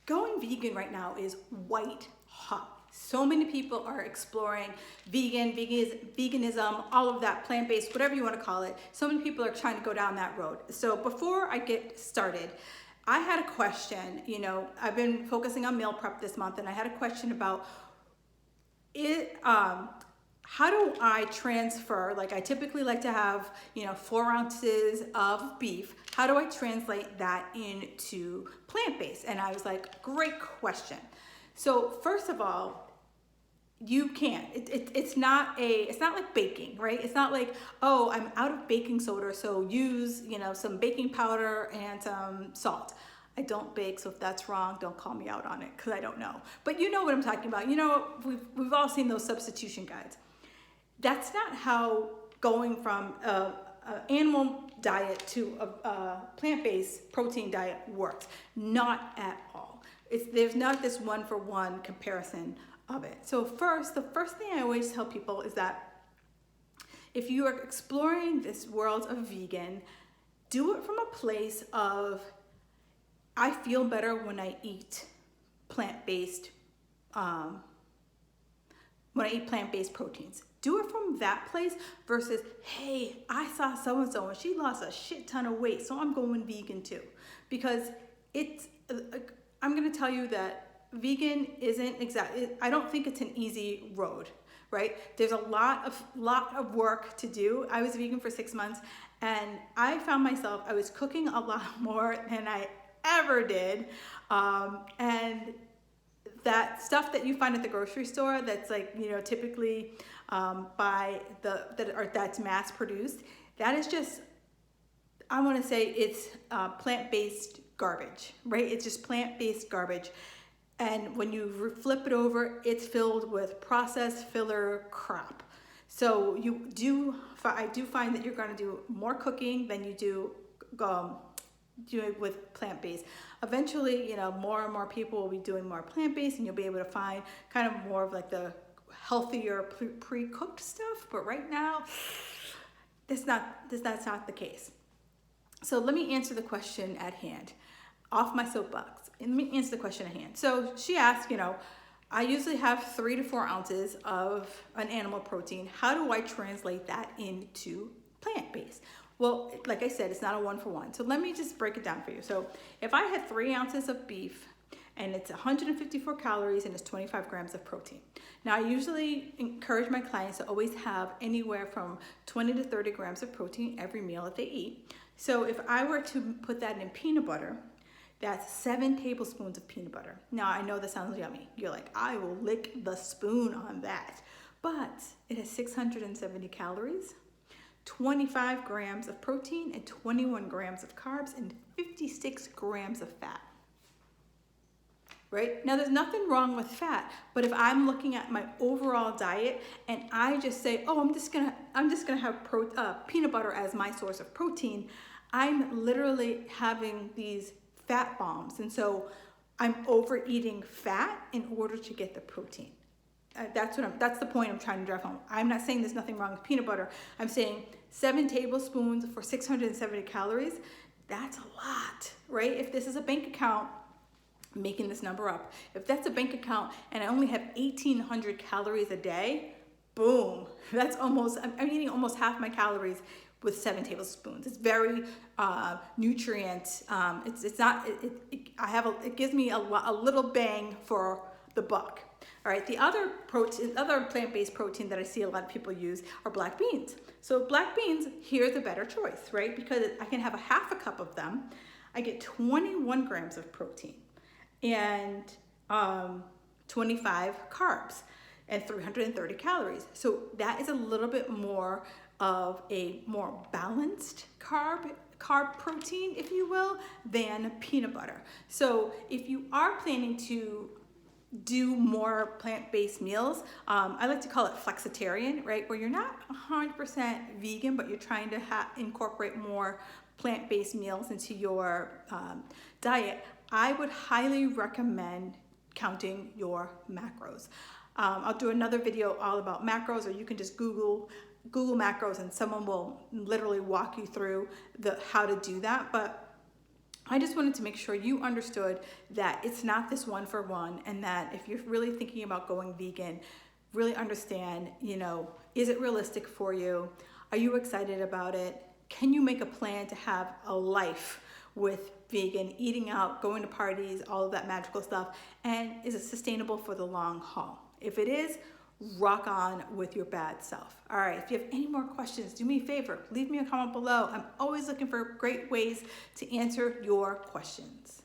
Going vegan right now is white hot. So many people are exploring veganism, all of that, plant-based, whatever you want to call it. So many people are trying to go down that road. So before I get started, I had a question. You know, I've been focusing on meal prep this month, and I had a question about it. How do I transfer, like I typically like to have, 4 ounces of beef. How do I translate that into plant-based? And I was like, great question. So first of all, you can't. It's not like baking, right? It's not like, oh, I'm out of baking soda, so use, some baking powder and some salt. I don't bake, so if that's wrong, don't call me out on it because I don't know. But you know what I'm talking about. We've all seen those substitution guides. That's not how going from an animal diet to a plant-based protein diet works. Not at all. There's not this one-for-one comparison of it. So the first thing I always tell people is that if you are exploring this world of vegan, do it from a place of, I feel better when I eat plant-based proteins. Do it from that place versus, hey, I saw so-and-so and she lost a shit ton of weight, so I'm going vegan too. Because I'm gonna tell you that vegan isn't exactly, I don't think it's an easy road, right? There's a lot of work to do. I was vegan for 6 months and I found myself, I was cooking a lot more than I ever did. And that stuff that you find at the grocery store that's like, typically that's mass produced, that is just, I want to say it's plant-based garbage, right? It's just plant-based garbage. And when you flip it over, it's filled with processed filler crap. So I do find that you're going to do more cooking than you do with plant-based. Eventually, more and more people will be doing more plant-based, and you'll be able to find kind of more of like the healthier pre-cooked stuff. But right now, that's not the case. So let me answer the question at hand, off my soapbox. And let me answer the question at hand. So she asked, I usually have 3 to 4 ounces of an animal protein. How do I translate that into plant-based? Well, like I said, it's not a one-for-one. So let me just break it down for you. So if I had 3 ounces of beef and it's 154 calories and it's 25 grams of protein. Now I usually encourage my clients to always have anywhere from 20 to 30 grams of protein every meal that they eat. So if I were to put that in peanut butter, that's 7 tablespoons of peanut butter. Now I know that sounds yummy. You're like, I will lick the spoon on that. But it has 670 calories, 25 grams of protein, and 21 grams of carbs, and 56 grams of fat. Right? Now there's nothing wrong with fat, but if I'm looking at my overall diet and I just say, oh, I'm just gonna have peanut butter as my source of protein, I'm literally having these fat bombs, and so I'm overeating fat in order to get the protein. That's the point I'm trying to drive home. I'm not saying there's nothing wrong with peanut butter. I'm saying 7 tablespoons for 670 calories. That's a lot, right? If this is a bank account, I'm making this number up. If that's a bank account and I only have 1,800 calories a day, boom. I'm eating almost half my calories with 7 tablespoons. It's very nutrient. It gives me a little bang for the buck. All right, the other plant-based protein that I see a lot of people use are black beans. So black beans, here's a better choice, right? Because I can have a half a cup of them. I get 21 grams of protein and 25 carbs and 330 calories. So that is a little bit more of a more balanced carb protein, if you will, than peanut butter. So if you are planning to do more plant-based meals, I like to call it flexitarian, right? Where you're not 100% vegan, but you're trying to incorporate more plant-based meals into your diet. I would highly recommend counting your macros. I'll do another video all about macros, or you can just Google macros and someone will literally walk you through how to do that. But I just wanted to make sure you understood that it's not this one for one, and that if you're really thinking about going vegan, really understand, is it realistic for you? Are you excited about it? Can you make a plan to have a life with vegan, eating out, going to parties, all of that magical stuff? And is it sustainable for the long haul? If it is, rock on with your bad self. All right, if you have any more questions, do me a favor, leave me a comment below. I'm always looking for great ways to answer your questions.